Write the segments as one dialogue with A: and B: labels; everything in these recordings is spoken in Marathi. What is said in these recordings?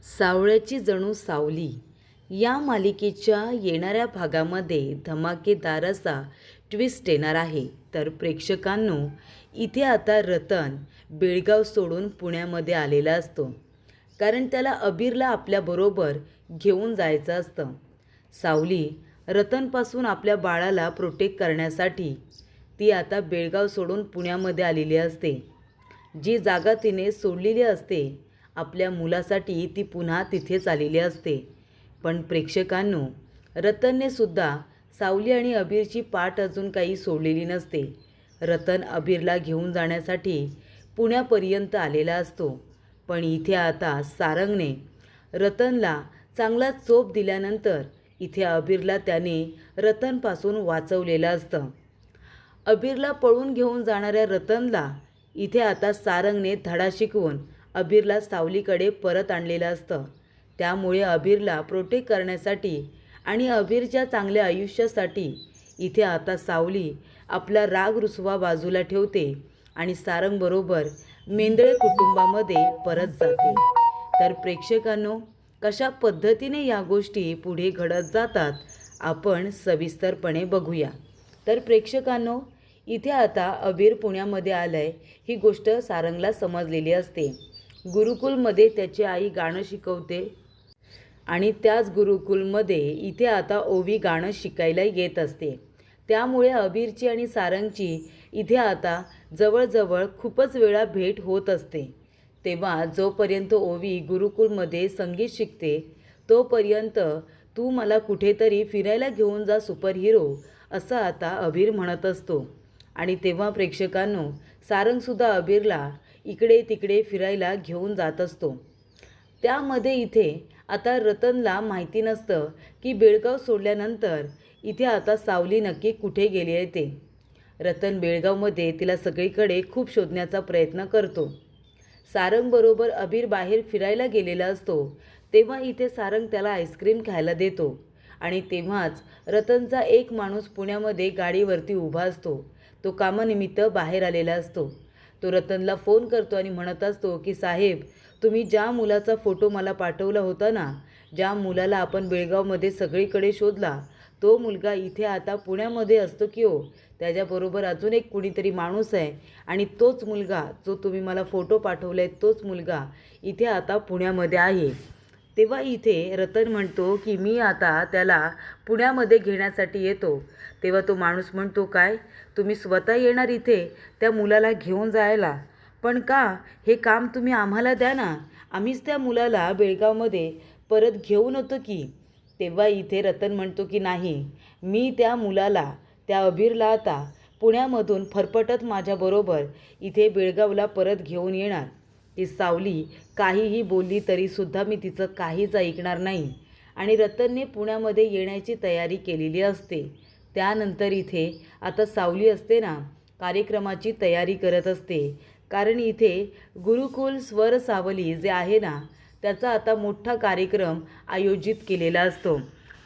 A: सावळ्याची जणू सावली या मालिकेच्या येणाऱ्या भागामध्ये धमाकेदार असा ट्विस्ट येणार आहे. तर प्रेक्षकांनो, इथे आता रतन बेळगाव सोडून पुण्यामध्ये आलेला असतो, कारण त्याला अबीरला आपल्याबरोबर घेऊन जायचं असतं. सावली रतनपासून आपल्या बाळाला प्रोटेक्ट करण्यासाठी ती आता बेळगाव सोडून पुण्यामध्ये आलेली असते. जी जागा तिने सोडलेली असते आपल्या मुलासाठी ती पुन्हा तिथेच आलेली असते. पण प्रेक्षकांनो, रतनने सुद्धा सावली आणि अबीरची पाठ अजून काही सोडलेली नसते. रतन अबीरला घेऊन जाण्यासाठी पुण्यापर्यंत आलेला असतो. पण इथे आता सारंगने रतनला चांगला चोप दिल्यानंतर इथे अबीरला त्याने रतनपासून वाचवलेलं असतं. अबीरला पळून घेऊन जाणाऱ्या रतनला इथे आता सारंगने धडा शिकवून अबीरला सावलीकडे परत आणलेलं असतं. त्यामुळे अबीरला प्रोटेक्ट करण्यासाठी आणि अबीरच्या चांगल्या आयुष्यासाठी इथे आता सावली आपला राग रुसवा बाजूला ठेवते आणि सारंगबरोबर मेंदळे कुटुंबामध्ये परत जाते. तर प्रेक्षकांनो, कशा पद्धतीने या गोष्टी पुढे घडत जातात आपण सविस्तरपणे बघूया. तर प्रेक्षकांनो, इथे आता अबीर पुण्यामध्ये आलंय ही गोष्ट सारंगला समजलेली असते. गुरुकुलमध्ये त्याची आई गाणं शिकवते आणि त्याच गुरुकुलमध्ये इथे आता ओवी गाणं शिकायला येत असते. त्यामुळे अबीरची आणि सारंगची इथे आता जवळजवळ खूपच वेळा भेट होत असते. तेव्हा जोपर्यंत ओवी गुरुकुलमध्ये संगीत शिकते तोपर्यंत तू मला कुठेतरी फिरायला घेऊन जा सुपर हिरो, असं आता अबीर म्हणत असतो. आणि तेव्हा प्रेक्षकांनो, सारंगसुद्धा अबीरला इकडे तिकडे फिरायला घेऊन जात असतो. त्यामध्ये इथे आता रतनला माहिती नसतं की बेळगाव सोडल्यानंतर इथे आता सावली नक्की कुठे गेली आहे ते. रतन बेळगावमध्ये तिला सगळीकडे खूप शोधण्याचा प्रयत्न करतो. सारंगबरोबर अबीर बाहेर फिरायला गेलेला असतो. तेव्हा इथे सारंग त्याला आईस्क्रीम खायला देतो आणि तेव्हाच रतनचा एक माणूस पुण्यामध्ये गाडीवरती उभा असतो. तो कामानिमित्त बाहेर आलेला असतो. तो रतनला फोन करतो आणि म्हणत असतो की साहेब, तुम्ही ज्या मुलाचा फोटो मला पाठवला होता ना, ज्या मुलाला आपण बेळगावमध्ये सगळीकडे शोधला, तो मुलगा इथे आता पुण्यामध्ये असतो की हो? त्याच्याबरोबर अजून एक कुणीतरी माणूस आहे आणि तोच मुलगा जो तुम्ही मला फोटो पाठवला आहे तोच मुलगा इथे आता पुण्यामध्ये आहे. तेव्हा इथे रतन म्हणतो की मी आता त्याला पुण्यामध्ये घेण्यासाठी येतो. तेव्हा तो माणूस म्हणतो, काय तुम्ही स्वतः येणार इथे त्या मुलाला घेऊन जायला? पण का? हे काम तुम्ही आम्हाला द्या ना, आम्हीच त्या मुलाला बेळगावमध्ये परत घेऊन होतो की. तेव्हा इथे रतन म्हणतो की नाही, मी त्या मुलाला, त्या अबीरला आता पुण्यामधून फरफटत माझ्याबरोबर इथे बेळगावला परत घेऊन येणार. ती सावली काहीही बोलली तरीसुद्धा मी तिचं काहीच ऐकणार नाही. आणि रतनने पुण्यामध्ये येण्याची तयारी केलेली असते. त्यानंतर इथे आता सावली असते ना, कार्यक्रमाची तयारी करत असते. कारण इथे गुरुकुल स्वर सावली जे आहे ना, त्याचा आता मोठा कार्यक्रम आयोजित केलेला असतो.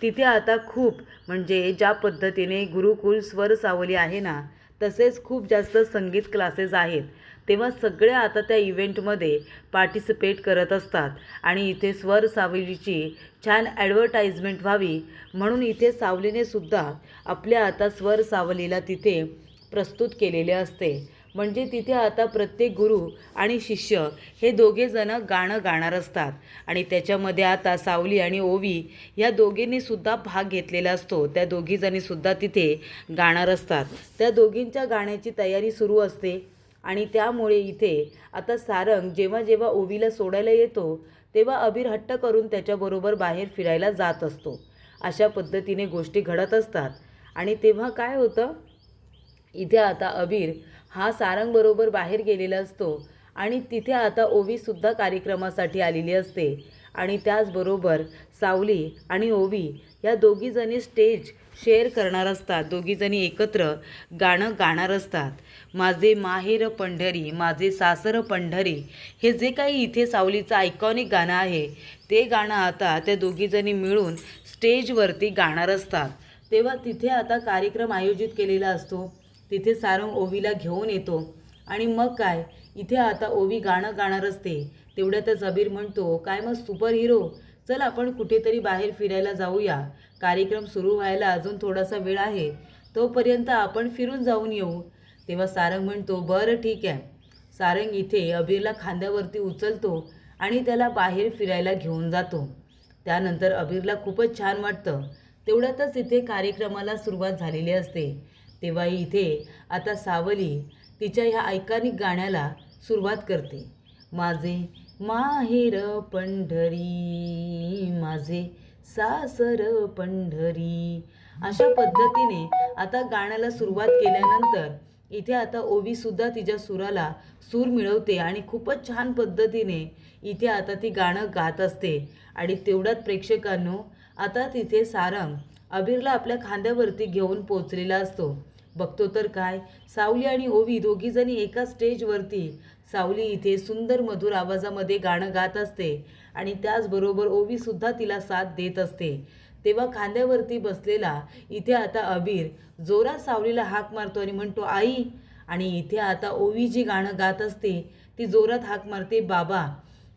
A: तिथे आता खूप म्हणजे ज्या पद्धतीने गुरुकुल स्वर सावली आहे ना, तसेच खूप जास्त संगीत क्लासेस आहेत. तेव्हा सगळे आता त्या इव्हेंटमध्ये पार्टिसिपेट करत असतात आणि इथे स्वर सावलीची छान ॲडव्हर्टाइजमेंट व्हावी म्हणून इथे सावलीने सुद्धा आपल्या आता स्वर सावलीला तिथे प्रस्तुत केलेले असते. म्हणजे तिथे आता प्रत्येक गुरु आणि शिष्य हे दोघेजणं गाणं गाणार असतात आणि त्याच्यामध्ये आता सावली आणि ओवी या दोघींनीसुद्धा भाग घेतलेला असतो. त्या दोघीजणीसुद्धा तिथे गाणार असतात. त्या दोघींच्या गाण्याची तयारी सुरू असते आणि त्यामुळे इथे आता सारंग जेव्हा जेव्हा ओवीला सोडायला येतो तेव्हा अबीर हट्ट करून त्याच्याबरोबर बाहेर फिरायला जात असतो. अशा पद्धतीने गोष्टी घडत असतात. आणि तेव्हा काय होतं, इथे आता अबीर हा सारंगबरोबर बाहेर गेलेला असतो आणि तिथे आता ओवीसुद्धा कार्यक्रमासाठी आलेली असते. आणि त्याचबरोबर सावली आणि ओवी या दोघीजणी स्टेज शेअर करणार असतात. दोघीजणी एकत्र गाणं गाणार असतात. माझे माहेर पंढरी, माझे सासर पंढरी, हे जे काही इथे सावलीचं आयकॉनिक गाणं आहे ते गाणं आता त्या दोघीजणी मिळून स्टेजवरती गाणार असतात. तेव्हा तिथे आता कार्यक्रम आयोजित केलेला असतो. तिथे सारंग ओवीला घेऊन येतो आणि मग काय, इथे आता ओवी गाणं गाणार असते. तेवढ्यातच अबीर म्हणतो, काय मग सुपर हिरो, चल आपण कुठेतरी बाहेर फिरायला जाऊया, कार्यक्रम सुरू व्हायला अजून थोडासा वेळ आहे, तोपर्यंत आपण फिरून जाऊन येऊ. तेव्हा सारंग म्हणतो, बरं ठीक आहे. सारंग इथे अबीरला खांद्यावरती उचलतो आणि त्याला बाहेर फिरायला घेऊन जातो. त्यानंतर अबीरला खूपच छान वाटतं. तेवढ्यातच इथे कार्यक्रमाला सुरुवात झालेली असते. तेव्हा इथे आता सावली तिच्या ह्या ऐकानिक गाण्याला सुरुवात करते. माझे माहेर पंढरी, माझे सासर पंढरी, अशा पद्धतीने आता गाण्याला सुरुवात केल्यानंतर इथे आता ओवीसुद्धा तिच्या सुराला सूर मिळवते आणि खूपच छान पद्धतीने इथे आता ती गाणं गात असते. आणि तेवढ्यात प्रेक्षकांनो, आता तिथे सारंग अबीरला आपल्या खांद्यावरती घेऊन पोचलेला असतो. बघतो तर काय, सावली आणि ओवी दोघीजणी एका स्टेजवरती, सावली इथे सुंदर मधुर आवाजामध्ये गाणं गात असते आणि त्याचबरोबर ओवीसुद्धा तिला साथ देत असते. तेव्हा खांद्यावरती बसलेला इथे आता अबीर जोरात सावलीला हाक मारतो आणि म्हणतो, आई. आणि इथे आता ओवी जी गाणं गात असते ती जोरात हाक मारते, बाबा.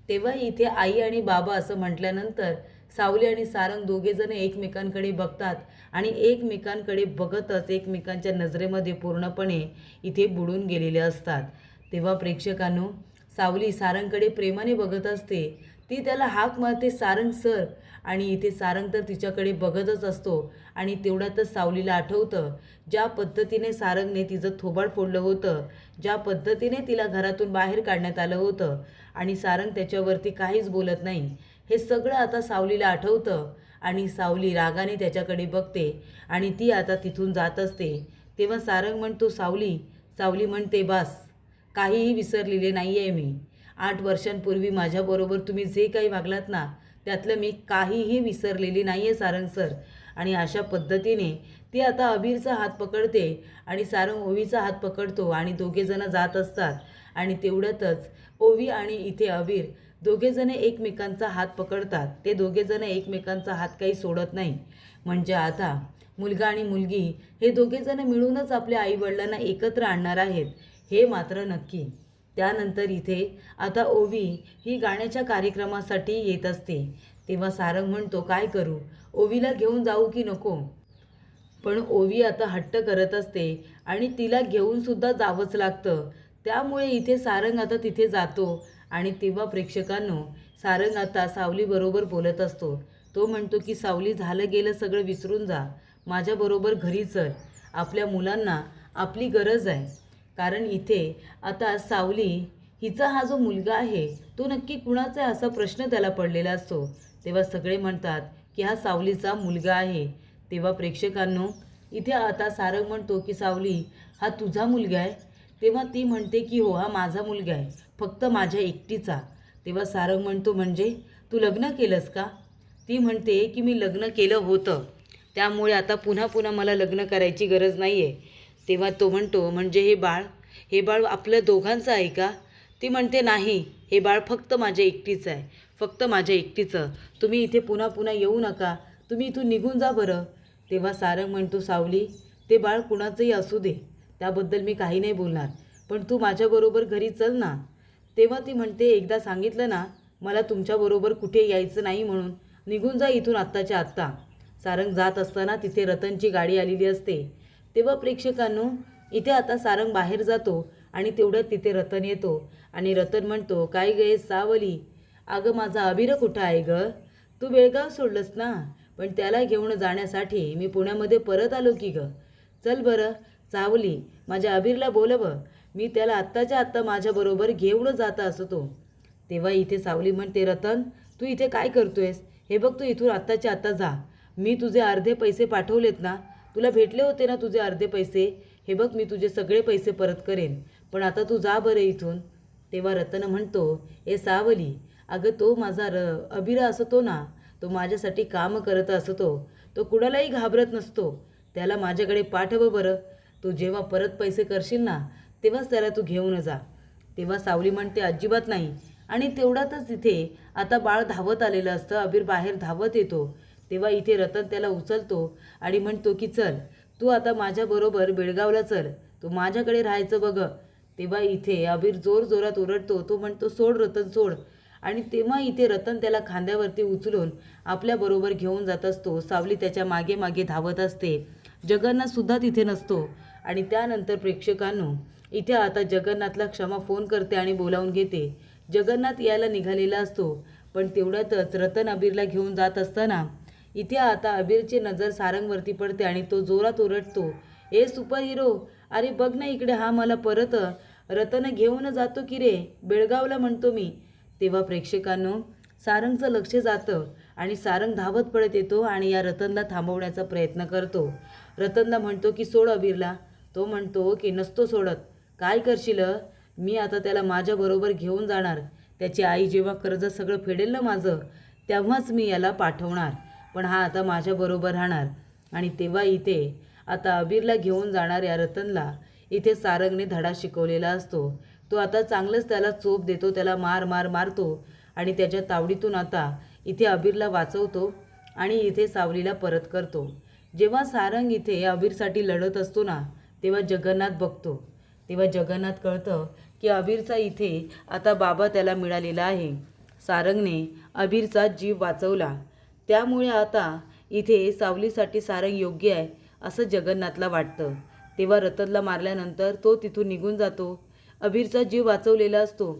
A: तेव्हा इथे आई आणि बाबा असं म्हटल्यानंतर सावली आणि सारंग दोघेजण एकमेकांकडे बघतात आणि एकमेकांकडे बघतच एकमेकांच्या नजरेमध्ये पूर्णपणे इथे बुडून गेलेले असतात. तेव्हा प्रेक्षकांनो, सावली सारंगकडे प्रेमाने बघत असते. ती त्याला हाक मारते, सारंग सर. आणि इथे सारंग तर तिच्याकडे बघतच असतो. आणि तेवढ्यातच सावलीला आठवतं ज्या पद्धतीने सारंगने तिचं थोबाड फोडलं होतं, ज्या पद्धतीने तिला घरातून बाहेर काढण्यात आलं होतं आणि सारंग त्याच्यावरती काहीच बोलत नाही. हे सगळं आता सावलीला आठवतं आणि सावली रागाने त्याच्याकडे बघते आणि ती आता तिथून जात असते. तेव्हा सारंग म्हणतो, सावली. सावली म्हणते, बास, काहीही विसरलेले नाही आहे मी. 8 वर्षांपूर्वी माझ्याबरोबर तुम्ही जे काही वागलात ना, त्यातलं मी काहीही विसरलेली नाही आहे सारंग सर. आणि अशा पद्धतीने ती आता अबीरचा हात पकडते आणि सारंग ओवीचा हात पकडतो आणि दोघेजणं जात असतात. आणि तेवढ्यातच ओवी आणि इथे अबीर दोघेजण एकमेकांचा हात पकडतात. ते दोघेजण एकमेकांचा हात काही सोडत नाही. म्हणजे आता मुलगा आणि मुलगी हे दोघेजण मिळूनच आपल्या आईवडिलांना एकत्र आणणार आहेत, हे मात्र नक्की. त्यानंतर इथे आता ओवी ही गाण्याच्या कार्यक्रमासाठी येत असते. तेव्हा सारंग म्हणतो, काय करू, ओवीला घेऊन जाऊ की नको. पण ओवी आता हट्ट करत असते आणि तिला घेऊनसुद्धा जावंच लागतं. त्यामुळे इथे सारंग आता तिथे जातो. आणि तेव्हा प्रेक्षकांनो, सारंग आता सावलीबरोबर बोलत असतो. तो म्हणतो की सावली, झालं गेलं सगळं विसरून जा, माझ्याबरोबर घरी चल. आपल्या मुलांना आपली गरज आहे. कारण इथे आता सावली हिचा हा जो मुलगा आहे तो नक्की कुणाचा आहे असा प्रश्न त्याला पडलेला असतो. तेव्हा सगळे म्हणतात की हा सावलीचा मुलगा आहे. तेव्हा प्रेक्षकांनो, इथे आता सारंग म्हणतो की सावली, हा तुझा मुलगा आहे. तेव्हा ती म्हणते की हो, हा माझा मुलगा आहे, फक्त माझ्या एकटीचा. तेव्हा सारंग म्हणतो, म्हणजे तू लग्न केलंस का. ती म्हणते की मी लग्न केलं होतं, त्यामुळे आता पुन्हा पुन्हा मला लग्न करायची गरज नाही आहे. तेव्हा तो म्हणतो, म्हणजे हे बाळ आपल्या दोघांचं आहे का. ती म्हणते, नाही, हे बाळ फक्त माझ्या एकटीचं आहे, फक्त माझ्या एकटीचं. तुम्ही इथे पुन्हा पुन्हा येऊ नका, तुम्ही इथून निघून जा बरं. तेव्हा सारंग म्हणतो, सावली, ते बाळ कुणाचंही असू दे, त्याबद्दल मी काही नाही बोलणार, पण तू माझ्याबरोबर घरी चल ना. तेव्हा ती म्हणते, एकदा सांगितलं ना मला तुमच्याबरोबर कुठे यायचं नाही म्हणून, निघून जा इथून आत्ताच्या आत्ता. सारंग जात असताना तिथे रतनची गाडी आलेली असते. तेव्हा प्रेक्षकांनो, इथे आता सारंग बाहेर जातो आणि तेवढ्यात तिथे रतन येतो आणि रतन म्हणतो, काय गे सावली, अगं माझा अबीर कुठं आहे गं. तू बेळगाव सोडलंस ना, पण त्याला घेऊन जाण्यासाठी मी पुण्यामध्ये परत आलो की गं. चल बरं सावली, माझ्या अबीरला बोलवं, मी त्याला आत्ताच्या आत्ता माझ्याबरोबर घेऊन जात असतो. तेव्हा इथे सावली म्हणते, रतन, तू इथे काय करतोयस. हे बघ, तू इथून आत्ताच्या आत्ता जा. मी तुझे अर्धे पैसे पाठवलेत ना, तुला भेटले होते ना तुझे अर्धे पैसे, हे बघ मी तुझे सगळे पैसे परत करेन, पण आता तू जा बरं इथून. तेव्हा रतन म्हणतो, ए सावली, अगं तो माझा अबीर असतो ना, तो माझ्यासाठी काम करत असतो, तो कुणालाही घाबरत नसतो, त्याला माझ्याकडे पाठव बरं. तू जेव्हा परत पैसे करशील ना, तेव्हाच त्याला तू घेऊन जा. तेव्हा सावली म्हणते, अजिबात नाही. आणि तेवढ्यातच इथे आता बाळ धावत आलेलं असतं. अबीर बाहेर धावत येतो. तेव्हा इथे रतन त्याला उचलतो आणि म्हणतो की चल, तू आता माझ्याबरोबर बेळगावला चल, तू माझ्याकडे राहायचं बघ. तेव्हा इथे अबीर जोरजोरात ओरडतो. तो म्हणतो, सोड रतन सोड. आणि तेव्हा इथे रतन त्याला खांद्यावरती उचलून आपल्याबरोबर घेऊन जात असतो. सावली त्याच्या मागे मागे धावत असते. जगन्नाथसुद्धा तिथे नसतो. आणि त्यानंतर प्रेक्षकांनो, इथे आता जगन्नाथला क्षमा फोन करते आणि बोलावून घेते. जगन्नाथ यायला निघालेला असतो. पण तेवढ्यातच रतन अबीरला घेऊन जात असताना इथे आता अबीरची नजर सारंगवरती पडते आणि तो जोरात ओरडतो, ए सुपर हिरो, अरे बघ ना इकडे, हा मला परत रतन घेऊन जातो की रे, बेळगावला म्हणतो मी. तेव्हा प्रेक्षकांनो, सारंगचं लक्ष जातं आणि सारंग धावत पडत येतो आणि या रतनला थांबवण्याचा प्रयत्न करतो. रतनला म्हणतो की सोड अबीरला. तो म्हणतो की नसतो सोडत. काय करशील? मी आता त्याला माझ्याबरोबर घेऊन जाणार. त्याची आई जेव्हा कर्ज सगळं फेडेल ना माझं, तेव्हाच मी याला पाठवणार. पण हा आता माझ्याबरोबर राहणार. आणि तेव्हा इथे आता अबीरला घेऊन जाणाऱ्या रतनला इथे सारंगने धडा शिकवलेला असतो. तो आता चांगलंच त्याला चोप देतो, त्याला मारतो आणि त्याच्या तावडीतून आता इथे अबीरला वाचवतो आणि इथे सावलीला परत करतो. जेव्हा सारंग इथे अबीरसाठी लढत असतो ना, तेव्हा जगन्नाथ बघतो. तेव्हा जगन्नाथ कळतं की अबीरचा इथे आता बाबा त्याला मिळालेला आहे. सारंगने अबीरचा जीव वाचवला, त्यामुळे आता इथे सावलीसाठी सारंग योग्य आहे असं जगन्नाथला वाटतं. तेव्हा रतनला मारल्यानंतर तो तिथून निघून जातो. अबीरचा जीव वाचवलेला असतो.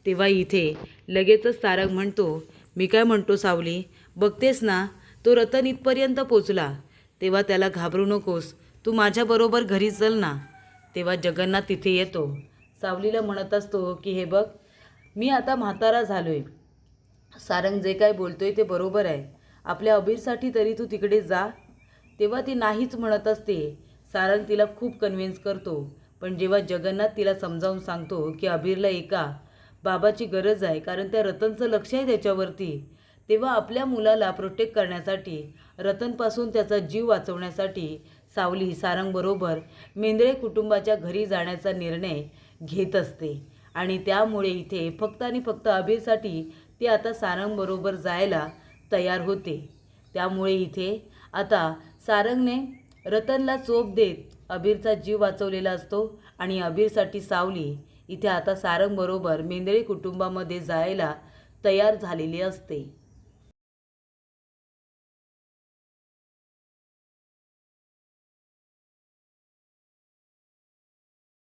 A: तेव्हा इथे लगेचच सारंग म्हणतो, मी काय म्हणतो सावली, बघतेस ना, तो रतन इथपर्यंत पोचला. तेव्हा त्याला घाबरू नकोस, तू माझ्याबरोबर घरी चल ना. तेव्हा जगन्नाथ तिथे येतो. सावलीला म्हणत असतो की हे बघ, मी आता म्हातारा झालोय. सारंग जे काय बोलतोय ते बरोबर आहे. आपल्या अबीरसाठी तरी तू तिकडे जा. तेव्हा ती नाहीच म्हणत असते. सारंग तिला खूप कन्व्हिन्स करतो. पण जेव्हा जगन्नाथ तिला समजावून सांगतो की अबीरला एका बाबाची गरज आहे, कारण त्या रतनचं लक्ष आहे त्याच्यावरती, तेव्हा आपल्या मुलाला प्रोटेक्ट करण्यासाठी, रतनपासून त्याचा जीव वाचवण्यासाठी सावली सारंगबरोबर मेंदळे कुटुंबाच्या घरी जाण्याचा निर्णय घेत असते. आणि त्यामुळे इथे फक्त आणि फक्त अबीरसाठी ती आता सारंगबरोबर जायला तयार होते. त्यामुळे इथे आता सारंगने रतनला चोप देत अबीरचा जीव वाचवलेला असतो आणि अबीरसाठी सावली इथे आता सारंगबरोबर मेंदळे कुटुंबामध्ये जायला तयार झालेली असते.